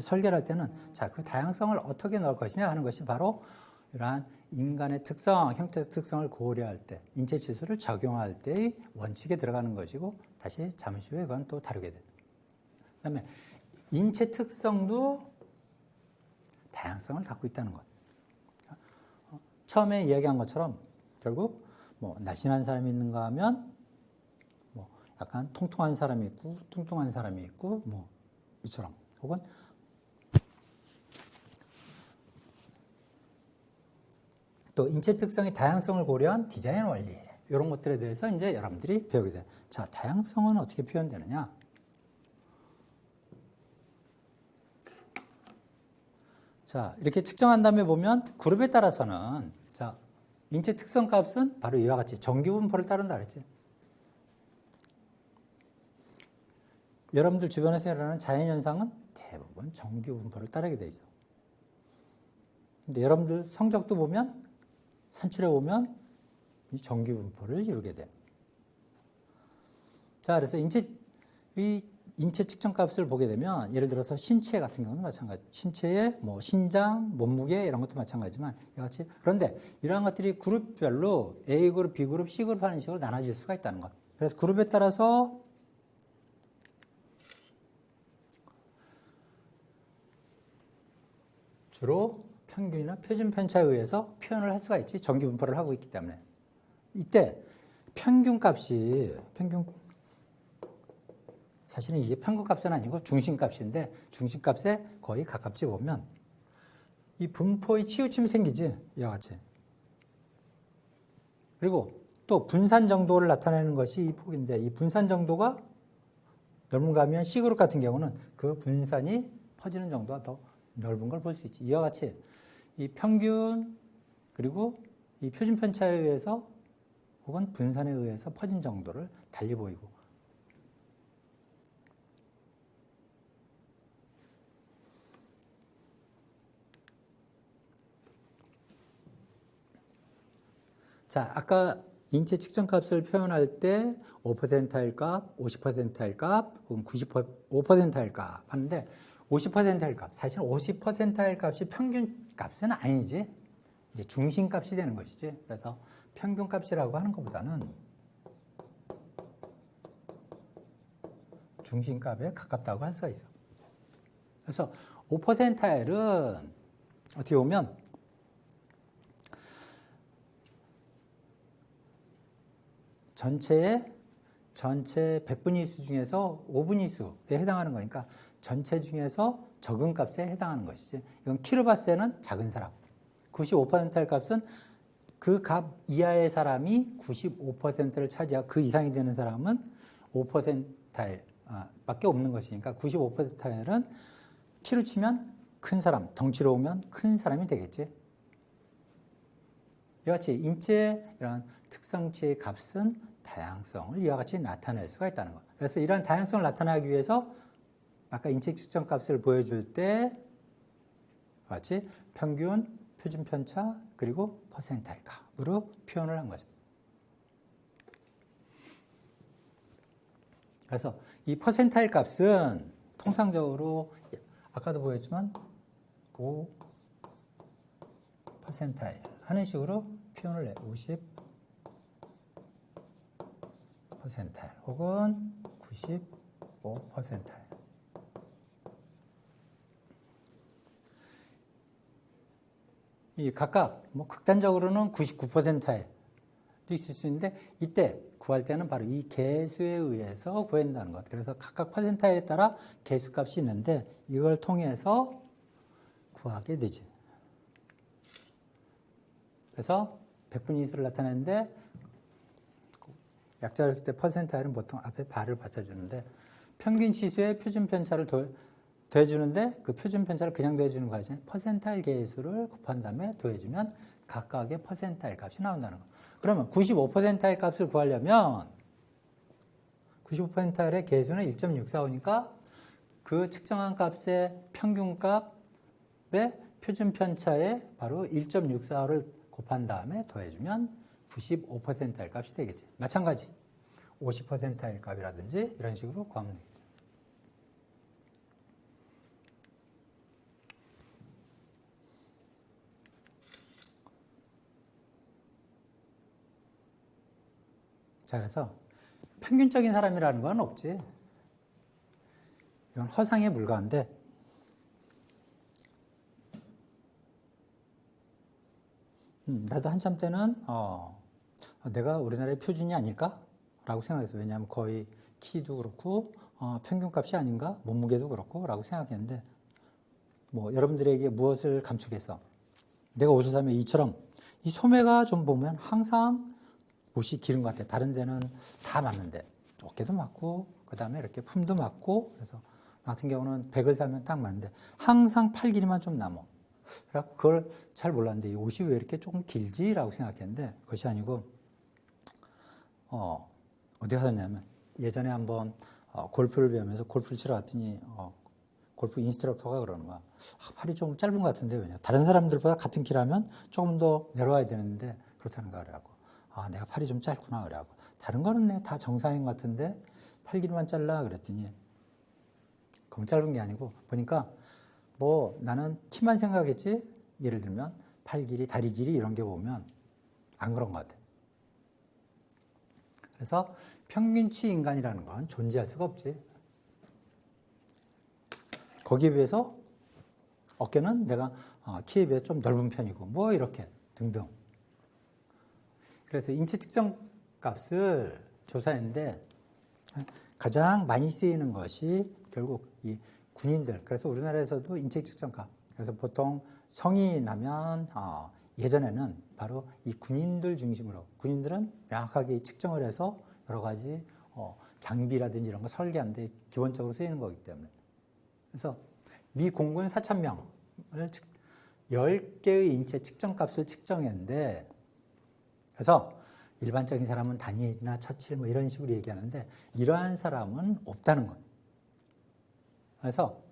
설계를 할 때는 자, 그 다양성을 어떻게 넣을 것이냐 하는 것이 바로 이러한 인간의 특성, 형태적 특성을 고려할 때, 인체 지수를 적용할 때의 원칙에 들어가는 것이고 다시 잠시 후에 그건 또 다루게 됩니다. 그 다음에 인체 특성도 다양성을 갖고 있다는 것. 처음에 이야기한 것처럼 결국 뭐 날씬한 사람이 있는가 하면 뭐 약간 통통한 사람이 있고 뚱뚱한 사람이 있고 뭐 이처럼 혹은 또 인체 특성의 다양성을 고려한 디자인 원리 이런 것들에 대해서 이제 여러분들이 배우게 돼요. 자, 다양성은 어떻게 표현되느냐? 자, 이렇게 측정한 다음에 보면 그룹에 따라서는 자, 인체 특성 값은 바로 이와 같이 정규분포를 따른다 그랬지. 여러분들 주변에서 일어나는 자연현상은 대부분 정규분포를 따르게 돼 있어. 근데 여러분들 성적도 보면 산출해 보면 이 정규분포를 이루게 돼. 자, 그래서 인체 측정 값을 보게 되면 예를 들어서 신체 같은 경우는 마찬가지. 신체의 뭐 신장, 몸무게 이런 것도 마찬가지지만 이와 같이 그런데 이러한 것들이 그룹별로 A그룹, B그룹, C그룹 하는 식으로 나눠질 수가 있다는 것. 그래서 그룹에 따라서 주로 평균이나 표준 편차에 의해서 표현을 할 수가 있지. 정규분포를 하고 있기 때문에. 이때 평균값이 사실은 이게 평균값은 아니고 중심값인데 중심값에 거의 가깝지 보면 이 분포의 치우침이 생기지. 이와 같이. 그리고 또 분산 정도를 나타내는 것이 이 폭인데 이 분산 정도가 넓은가 하면 C그룹 같은 경우는 그 분산이 퍼지는 정도가 더 넓은 걸 볼 수 있지. 이와 같이 이 평균 그리고 이 표준 편차에 의해서 혹은 분산에 의해서 퍼진 정도를 달리 보이고 자, 아까 인체 측정 값을 표현할 때 5%일 값, 50%일 값, 혹은 95%일 값 하는데 50%일 값, 사실 50%일 값이 평균 값은 아니지. 이제 중심 값이 되는 것이지. 그래서 평균 값이라고 하는 것보다는 중심 값에 가깝다고 할 수가 있어. 그래서 5%일은 어떻게 보면 전체 100분위수 중에서 5분위수에 해당하는 거니까 전체 중에서 적은 값에 해당하는 것이지. 이건 키로 봤을 때는 작은 사람. 95%의 값은 그 값 이하의 사람이 95%를 차지하고 그 이상이 되는 사람은 5%일 밖에 없는 것이니까 95%일은 키로 치면 큰 사람, 덩치로 오면 큰 사람이 되겠지. 이와 같이 인체의 이런 특성치의 값은 다양성을 이와 같이 나타낼 수가 있다는 것. 그래서 이러한 다양성을 나타내기 위해서 아까 인체 측정 값을 보여줄 때 같이 평균, 표준 편차, 그리고 퍼센타일 값으로 표현을 한 거죠. 그래서 이 퍼센타일 값은 통상적으로 아까도 보였지만 5%타일 하는 식으로 표현을 해. 50%타일 혹은 95%타일. 이 각각 뭐 극단적으로는 99%타일도 있을 수 있는데 이때 구할 때는 바로 이 개수에 의해서 구한다는 것. 그래서 각각 퍼센타일에 따라 개수값이 있는데 이걸 통해서 구하게 되지. 그래서 100분위수를 나타내는데 약자를 쓸 때 퍼센타일은 보통 앞에 발을 받쳐주는데 평균 치수에 표준 편차를 더해주는데 그 표준 편차를 그냥 더해주는 거 아니지? 퍼센타일 개수를 곱한 다음에 더해주면 각각의 퍼센타일 값이 나온다는 거. 그러면 95%의 값을 구하려면 95%알의 개수는 1.645니까 그 측정한 값의 평균값의 표준 편차에 바로 1.645를 곱한 다음에 더해주면 95%알 값이 되겠지. 마찬가지 50%알 값이라든지 이런 식으로 구하면 되겠죠. 자, 그래서 평균적인 사람이라는 건 없지. 이건 허상에 불과한데, 나도 한참 때는 내가 우리나라의 표준이 아닐까? 라고 생각했어요. 왜냐하면 거의 키도 그렇고 평균값이 아닌가? 몸무게도 그렇고 라고 생각했는데, 뭐 여러분들에게 무엇을 감추겠어? 내가 옷을 사면 이처럼 이 소매가 좀 보면 항상 옷이 기른 것 같아. 다른 데는 다 맞는데 어깨도 맞고 그 다음에 이렇게 품도 맞고, 그래서 나 같은 경우는 100을 사면 딱 맞는데 항상 팔 길이만 좀 남어. 그래갖고 그걸 잘 몰랐는데 이 옷이 왜 이렇게 조금 길지라고 생각했는데 그것이 아니고 어디 갔냐면 예전에 한번 골프를 배우면서 골프를 치러 갔더니 골프 인스트럭터가 그러는 거야. 팔이 좀 짧은 것 같은데 왜냐? 다른 사람들보다 같은 키라면 조금 더 내려와야 되는데 그렇다는 거 그래갖고 내가 팔이 좀 짧구나 그래갖고 다른 거는 다 정상인 것 같은데 팔 길이만 잘라 그랬더니 그건 짧은 게 아니고 보니까 뭐 나는 키만 생각했지 예를 들면 팔 길이, 다리 길이 이런 게 보면 안 그런 것 같아. 그래서 평균치 인간이라는 건 존재할 수가 없지. 거기에 비해서 어깨는 내가 키에 비해 좀 넓은 편이고 뭐 이렇게 등등. 그래서 인체 측정 값을 조사했는데 가장 많이 쓰이는 것이 결국 이 군인들. 그래서 우리나라에서도 인체 측정 값. 그래서 보통 성이 나면 예전에는 바로 이 군인들 중심으로 군인들은 명확하게 측정을 해서 여러 가지 장비라든지 이런 거 설계하는데 기본적으로 쓰이는 거기 때문에. 그래서 미 공군 4,000명을 10개의 인체 측정 값을 측정했는데 그래서 일반적인 사람은 다니엘이나 처칠 뭐 이런 식으로 얘기하는데 이러한 사람은 없다는 것. 그래서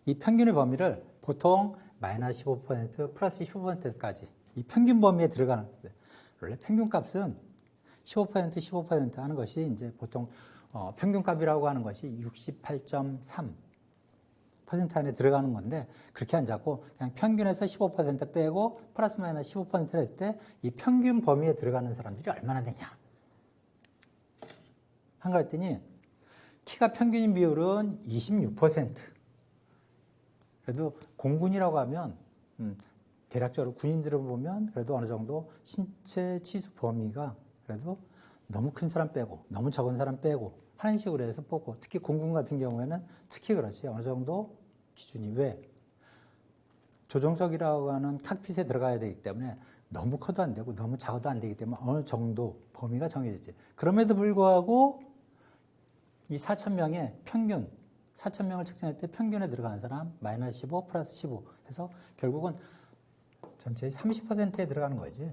이 평균의 범위를 보통 마이너스 15% 플러스 15%까지 이 평균 범위에 들어가는 원래 평균값은 15% 하는 것이 이제 보통 평균값이라고 하는 것이 68.3% 안에 들어가는 건데 그렇게 안 잡고 그냥 평균에서 15% 빼고 플러스 마이너스 15%를 했을 때 이 평균 범위에 들어가는 사람들이 얼마나 되냐 한 거 했더니 키가 평균인 비율은 26%. 그래도 공군이라고 하면 대략적으로 군인들을 보면 그래도 어느 정도 신체 치수 범위가 그래도 너무 큰 사람 빼고 너무 적은 사람 빼고 하는 식으로 해서 뽑고 특히 공군 같은 경우에는 특히 그렇지 어느 정도 기준이 왜 조종석이라고 하는 칵핏에 들어가야 되기 때문에 너무 커도 안 되고 너무 작아도 안 되기 때문에 어느 정도 범위가 정해지지. 그럼에도 불구하고 이 4,000명의 평균 4,000명을 측정할 때 평균에 들어가는 사람 마이너스 15 플러스 15 해서 결국은 전체의 30%에 들어가는 거지.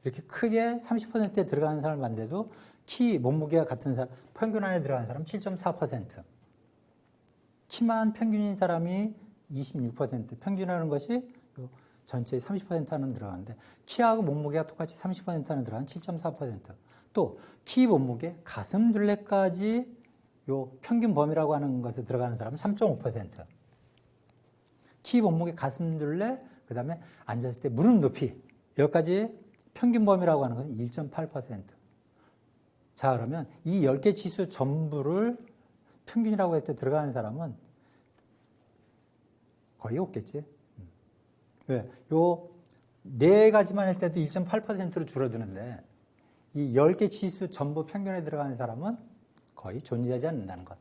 이렇게 크게 30%에 들어가는 사람을 봤는데도 키 몸무게가 같은 사람 평균 안에 들어가는 사람 7.4%. 키만 평균인 사람이 26%. 평균하는 것이 전체의 30% 안에 들어가는데 키하고 몸무게가 똑같이 30% 안에 들어가는 7.4%. 또 키, 몸무게, 가슴 둘레까지 요 평균 범위라고 하는 것에 들어가는 사람은 3.5%. 키, 몸무게, 가슴 둘레, 그 다음에 앉았을 때 무릎 높이 여기까지 평균 범위라고 하는 것은 1.8%. 자, 그러면 이 10개 지수 전부를 평균이라고 할 때 들어가는 사람은 거의 없겠지. 왜? 요 네 가지만 할 때도 1.8%로 줄어드는데 이 10개 지수 전부 평균에 들어가는 사람은 거의 존재하지 않는다는 것.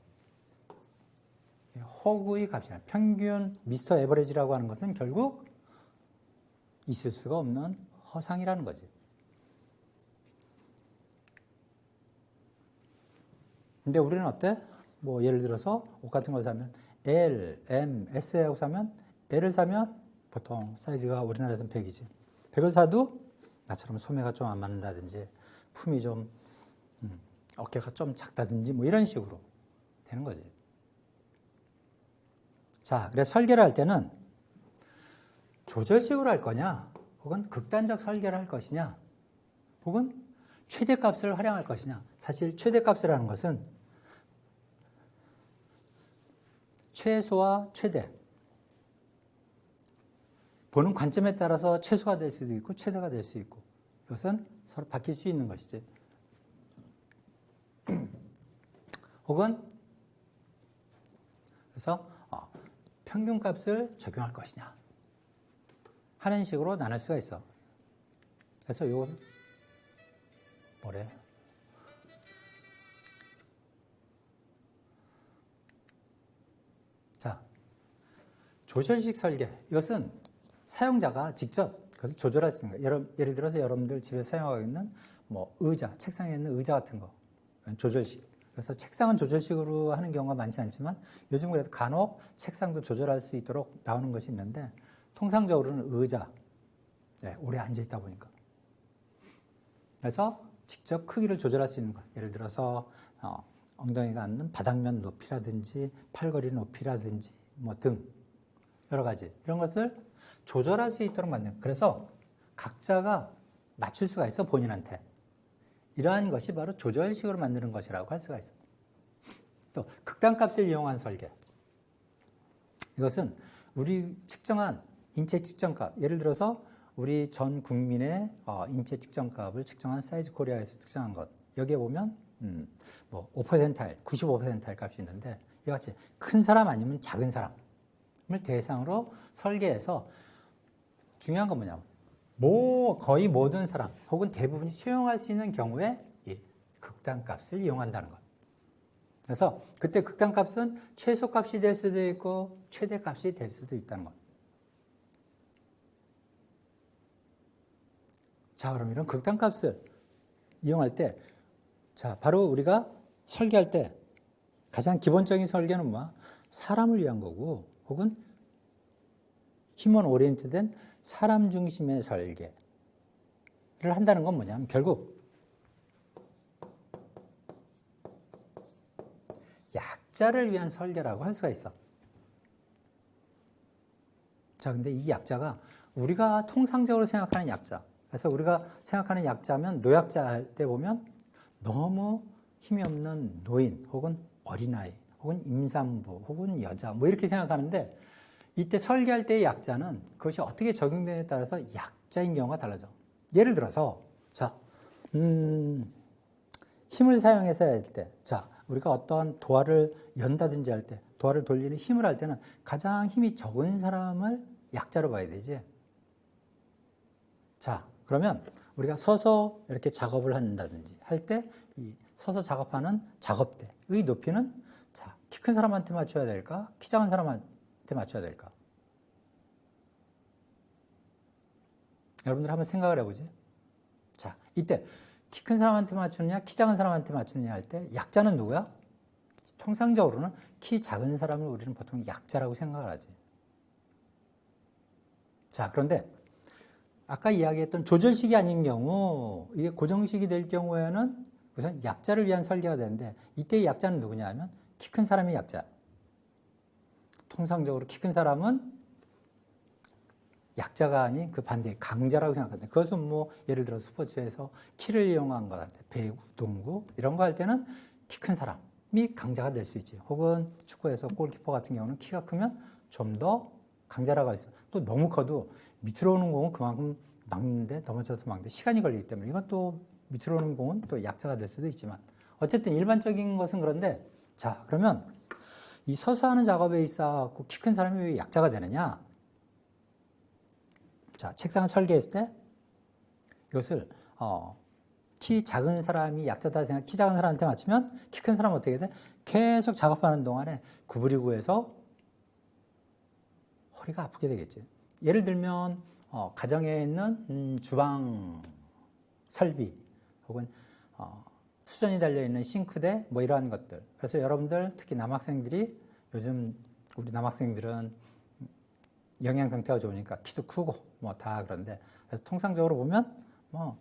허구의 값이나 평균 미스터 에버리지라고 하는 것은 결국 있을 수가 없는 허상이라는 거지. 근데 우리는 어때? 뭐 예를 들어서 옷 같은 거 사면 L, M, S하고 사면 L을 사면 보통 사이즈가 우리나라에서는 100이지. 100을 사도 나처럼 소매가 좀 안 맞는다든지 품이 좀 어깨가 좀 작다든지 뭐 이런 식으로 되는 거지. 자, 그래서 설계를 할 때는 조절식으로 할 거냐, 혹은 극단적 설계를 할 것이냐, 혹은 최대값을 활용할 것이냐. 사실 최대값이라는 것은 최소와 최대, 보는 관점에 따라서 최소가 될 수도 있고 최대가 될 수 있고, 이것은 서로 바뀔 수 있는 것이지. 혹은 그래서 평균값을 적용할 것이냐 하는 식으로 나눌 수가 있어. 그래서 요 뭐래? 자, 조절식 설계. 이것은 사용자가 직접 그것을 조절할 수 있는 거예요. 예를 들어서 여러분들 집에 사용하고 있는 뭐 의자, 책상에 있는 의자 같은 거, 조절식. 그래서 책상은 조절식으로 하는 경우가 많지 않지만 요즘 그래도 간혹 책상도 조절할 수 있도록 나오는 것이 있는데, 통상적으로는 의자, 오래 앉아 있다 보니까. 그래서 직접 크기를 조절할 수 있는 것. 예를 들어서 엉덩이가 앉는 바닥면 높이라든지 팔걸이 높이라든지 뭐 등 여러 가지 이런 것을 조절할 수 있도록 만드는. 그래서 각자가 맞출 수가 있어, 본인한테. 이러한 것이 바로 조절식으로 만드는 것이라고 할 수가 있어. 또 극단값을 이용한 설계. 이것은 우리 측정한 인체 측정값, 예를 들어서 우리 전 국민의 인체 측정값을 측정한 사이즈 코리아에서 측정한 것, 여기에 보면 뭐 5%, 95% 값이 있는데, 이와 같이 큰 사람 아니면 작은 사람을 대상으로 설계해서, 중요한 건 뭐냐면 거의 모든 사람 혹은 대부분이 수용할 수 있는 경우에 이 극단값을 이용한다는 것. 그래서 그때 극단값은 최소값이 될 수도 있고 최대값이 될 수도 있다는 것. 자, 그럼 이런 극단값을 이용할 때, 자, 바로 우리가 설계할 때 가장 기본적인 설계는 뭐야? 사람을 위한 거고, 혹은 휴먼 오리엔트된 사람 중심의 설계를 한다는 건 뭐냐면 결국 약자를 위한 설계라고 할 수가 있어. 자, 근데 이 약자가 우리가 통상적으로 생각하는 약자, 그래서 우리가 생각하는 약자면 노약자 할 때 보면 너무 힘이 없는 노인 혹은 어린아이 혹은 임산부 혹은 여자 뭐 이렇게 생각하는데, 이때 설계할 때의 약자는 그것이 어떻게 적용되느냐에 따라서 약자인 경우가 달라져. 예를 들어서 자, 힘을 사용해서 할 때, 자, 우리가 어떠한 도화를 연다든지 할 때, 도화를 돌리는 힘을 할 때는 가장 힘이 적은 사람을 약자로 봐야 되지. 자, 그러면 우리가 서서 이렇게 작업을 한다든지 할 때 이 서서 작업하는 작업대의 높이는, 자, 키 큰 사람한테 맞춰야 될까? 키 작은 사람한테 맞춰야 될까? 여러분들 한번 생각을 해보지. 자, 이때 키 큰 사람한테 맞추느냐, 키 작은 사람한테 맞추느냐 할 때 약자는 누구야? 통상적으로는 키 작은 사람을 우리는 보통 약자라고 생각을 하지. 자, 그런데 아까 이야기했던 조절식이 아닌 경우, 이게 고정식이 될 경우에는 우선 약자를 위한 설계가 되는데, 이때의 약자는 누구냐 하면 키 큰 사람이 약자. 통상적으로 키 큰 사람은 약자가 아닌 그 반대 강자라고 생각하는데, 그것은 뭐 예를 들어 스포츠에서 키를 이용한 것 같아. 배구, 농구 이런 거 할 때는 키 큰 사람이 강자가 될 수 있지. 혹은 축구에서 골키퍼 같은 경우는 키가 크면 좀 더 강자라고 할 수 있어. 또 너무 커도 밑으로 오는 공은 그만큼 막는데 넘어져서 막는데 시간이 걸리기 때문에 이건 또 밑으로 오는 공은 또 약자가 될 수도 있지만, 어쨌든 일반적인 것은 그런데, 자, 그러면 이 서서 하는 작업에 있어 키 큰 사람이 왜 약자가 되느냐? 자, 책상을 설계했을 때 이것을 키 작은 사람이 약자다 생각, 키 작은 사람한테 맞추면 키 큰 사람은 어떻게 돼? 계속 작업하는 동안에 구부리고 해서 허리가 아프게 되겠지. 예를 들면 가정에 있는 주방 설비 혹은 수전이 달려있는 싱크대 뭐 이러한 것들. 그래서 여러분들 특히 남학생들이, 요즘 우리 남학생들은 영양 상태가 좋으니까 키도 크고 뭐 다 그런데, 그래서 통상적으로 보면 뭐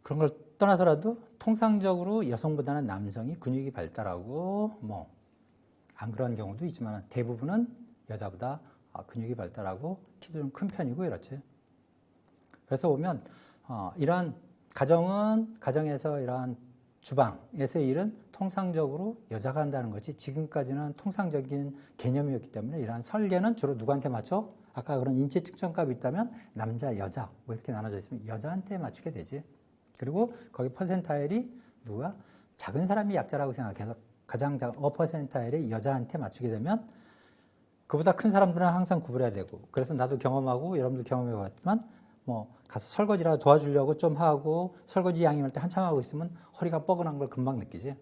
그런 걸 떠나서라도 통상적으로 여성보다는 남성이 근육이 발달하고 안 그런 경우도 있지만 대부분은 여자보다 근육이 발달하고 키도 좀 큰 편이고 이렇지. 그래서 보면 이러한 가정에서 이러한 주방에서의 일은 통상적으로 여자가 한다는 것이 지금까지는 통상적인 개념이었기 때문에 이러한 설계는 주로 누구한테 맞춰? 아까 그런 인체 측정값이 있다면 남자, 여자 이렇게 나눠져 있으면 여자한테 맞추게 되지. 그리고 거기 퍼센타일이 누가? 작은 사람이 약자라고 생각해서 가장 작은 퍼센타일이 여자한테 맞추게 되면 그보다 큰 사람들은 항상 구분해야 되고, 그래서 나도 경험하고 여러분도 경험해봤지만 가서 설거지라도 도와주려고 좀 하고 설거지 양임할 때 한참 하고 있으면 허리가 뻐근한 걸 금방 느끼지.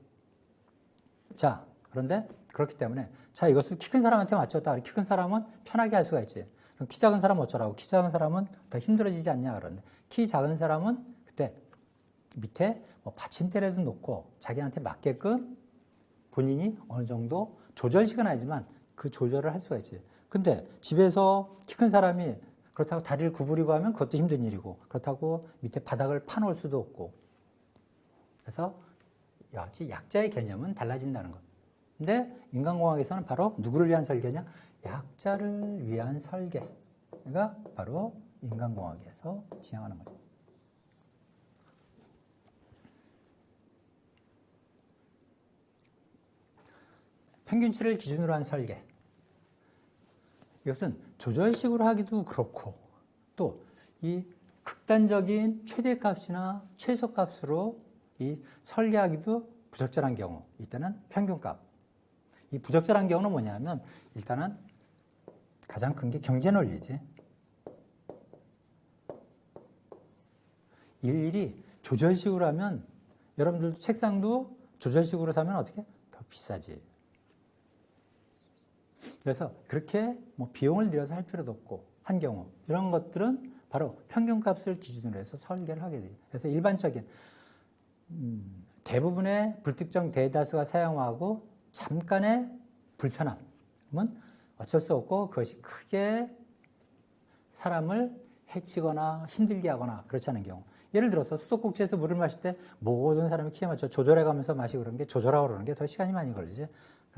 자, 그런데 그렇기 때문에 이것을 키 큰 사람한테 맞췄다. 키 큰 사람은 편하게 할 수가 있지. 그럼 키 작은 사람은 어쩌라고? 키 작은 사람은 더 힘들어지지 않냐 그러는데, 키 작은 사람은 그때 밑에 받침대라도 놓고 자기한테 맞게끔 본인이 어느 정도 조절식은 아니지만 그 조절을 할 수가 있지. 근데 집에서 키 큰 사람이 그렇다고 다리를 구부리고 하면 그것도 힘든 일이고, 그렇다고 밑에 바닥을 파놓을 수도 없고. 그래서 약자의 개념은 달라진다는 것. 근데 인간공학에서는 바로 누구를 위한 설계냐? 약자를 위한 설계가 바로 인간공학에서 지향하는 거죠. 평균치를 기준으로 한 설계. 이것은 조절식으로 하기도 그렇고, 또 이 극단적인 최대값이나 최소값으로 이 설계하기도 부적절한 경우, 이때는 평균값. 이 부적절한 경우는 뭐냐면 일단은 가장 큰 게 경제 논리지. 일일이 조절식으로 하면 여러분들도 책상도 조절식으로 사면 어떻게? 더 비싸지. 그래서 그렇게 비용을 들여서 할 필요도 없고 한 경우, 이런 것들은 바로 평균값을 기준으로 해서 설계를 하게 돼요. 그래서 일반적인 대부분의 불특정 대다수가 사용하고 잠깐의 불편함은 어쩔 수 없고 그것이 크게 사람을 해치거나 힘들게 하거나 그렇지 않은 경우, 예를 들어서 수도꼭지에서 물을 마실 때 모든 사람이 키에 맞춰 조절해가면서 마시고 그런 게 조절하고 그러는 게 더 시간이 많이 걸리지.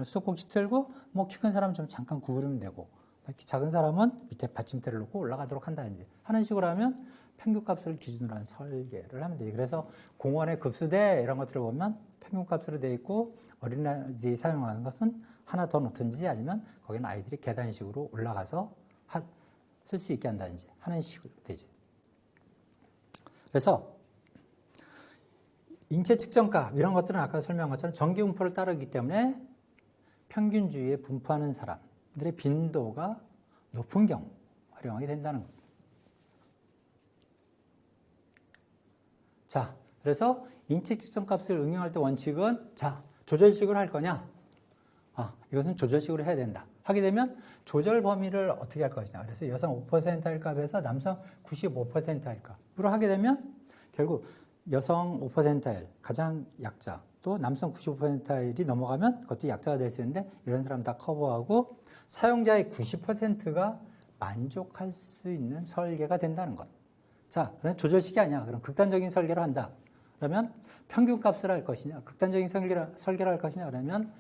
수도꼭지 틀고 키 큰 사람은 좀 잠깐 구부리면 되고, 작은 사람은 밑에 받침대를 놓고 올라가도록 한다든지 하는 식으로 하면 평균값을 기준으로 한 설계를 하면 돼요. 그래서 공원의 급수대 이런 것들을 보면 평균값으로 되어 있고, 어린아이들이 사용하는 것은 하나 더 놓든지 아니면 거기는 아이들이 계단식으로 올라가서 쓸 수 있게 한다든지 하는 식으로 되지. 그래서 인체 측정값 이런 것들은 아까 설명한 것처럼 정기분포를 따르기 때문에 평균주의에 분포하는 사람들의 빈도가 높은 경우 활용하게 된다는 겁니다. 자, 그래서 인체 측정값을 응용할 때 원칙은 조절식으로 할 거냐? 이것은 조절식으로 해야 된다. 하게 되면 조절 범위를 어떻게 할 것이냐. 그래서 여성 5%할 값에서 남성 95%할 값으로 하게 되면 결국 여성 5%일 가장 약자, 또 남성 95%일이 넘어가면 그것도 약자가 될 수 있는데, 이런 사람 다 커버하고 사용자의 90%가 만족할 수 있는 설계가 된다는 것. 자, 그럼 조절식이 아니야. 그럼 극단적인 설계를 한다. 그러면 평균값을 할 것이냐, 극단적인 설계를 할 것이냐, 그러면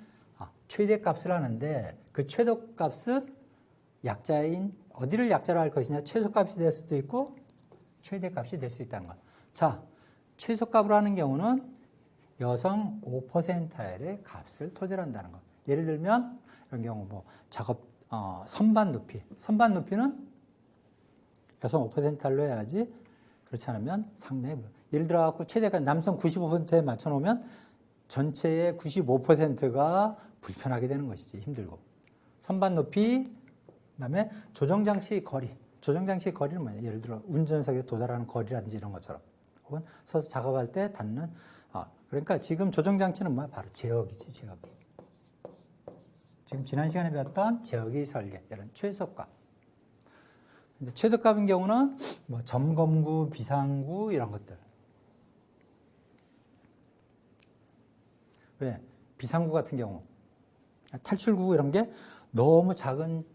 최대값을 하는데 그 최대값은 약자인 어디를 약자로 할 것이냐, 최소값이 될 수도 있고 최대값이 될 수 있다는 것. 자, 최소값으로 하는 경우는 여성 5%의 값을 토대로 한다는 것. 예를 들면 이런 경우 작업 선반 높이는 여성 5%로 해야지. 그렇지 않으면 상당히 예를 들어 갖고 최대가 남성 95%에 맞춰 놓으면 전체의 95%가 불편하게 되는 것이지. 힘들고. 선반 높이, 그다음에 조정장치 거리. 조정장치 거리는 뭐냐? 예를 들어 운전석에 도달하는 거리라든지 이런 것처럼, 혹은 서서 작업할 때 닿는. 그러니까 지금 조정장치는 뭐야? 바로 제어기지, 제어기. 지금 지난 시간에 배웠던 제어기 설계, 이런 최소값. 근데 최소값인 경우는 점검구, 비상구 이런 것들. 왜? 비상구 같은 경우, 탈출구 이런 게 너무 작은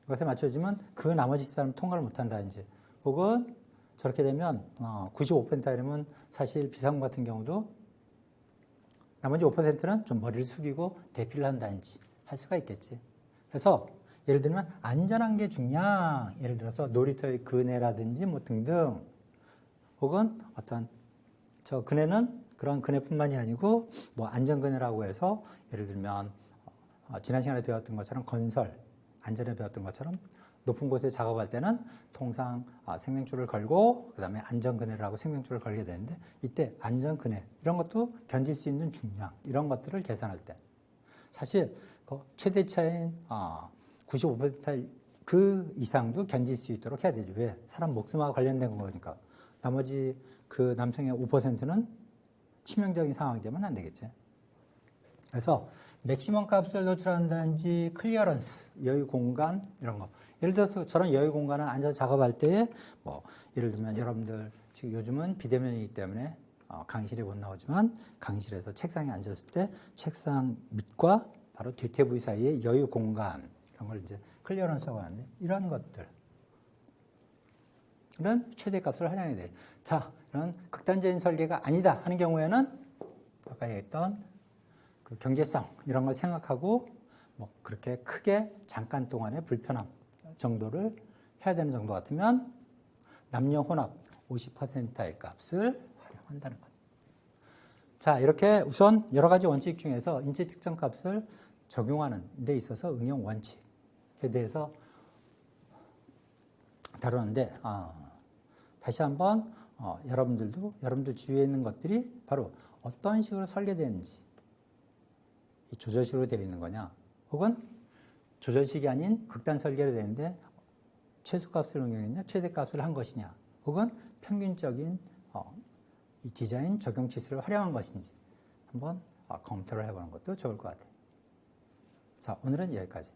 것에 맞춰지면 그 나머지 사람 통과를 못한다든지, 혹은 저렇게 되면 95%이면 사실 비상금 같은 경우도 나머지 5%는 좀 머리를 숙이고 대피를 한다든지 할 수가 있겠지. 그래서 예를 들면 안전한 게 중요한, 예를 들어서 놀이터의 그네라든지 뭐 등등, 혹은 어떤 저 그네는 그런 그네뿐만이 아니고 뭐 안전그네라고 해서 예를 들면 지난 시간에 배웠던 것처럼 건설, 안전에 배웠던 것처럼 높은 곳에 작업할 때는 통상 생명줄을 걸고 그 다음에 안전그네라고 생명줄을 걸게 되는데, 이때 안전그네 이런 것도 견딜 수 있는 중량 이런 것들을 계산할 때 사실 그 최대차인 95% 그 이상도 견딜 수 있도록 해야 되죠. 왜? 사람 목숨하고 관련된 거니까. 나머지 그 남성의 5%는 치명적인 상황이 되면 안 되겠지. 그래서 맥시멈 값을 노출한다든지 클리어런스, 여유 공간 이런 거. 예를 들어서 저런 여유 공간을 앉아서 작업할 때에 뭐 예를 들면 여러분들 지금 요즘은 비대면이기 때문에 강의실에 못 나오지만 강의실에서 책상에 앉았을 때 책상 밑과 바로 뒤태 부위 사이에 여유 공간 이런 걸 이제 클리어런스라고 하는데, 이런 것들 이런 최대값을 활용해야 돼. 자, 이런 극단적인 설계가 아니다 하는 경우에는 아까 얘기했던 그 경제성 이런 걸 생각하고 뭐 그렇게 크게 잠깐 동안의 불편함 정도를 해야 되는 정도 같으면 남녀 혼합 50%의 값을 활용한다는 것. 자, 이렇게 우선 여러 가지 원칙 중에서 인체 측정 값을 적용하는 데 있어서 응용 원칙에 대해서 다루는데, 다시 한번 여러분들 주위에 있는 것들이 바로 어떤 식으로 설계되는지, 이 조절식으로 되어 있는 거냐, 혹은 조절식이 아닌 극단 설계로 되는데 최소값을 응용했냐, 최대값을 한 것이냐, 혹은 평균적인 이 디자인 적용 치수를 활용한 것인지 한번 검토를 해보는 것도 좋을 것 같아요. 자, 오늘은 여기까지.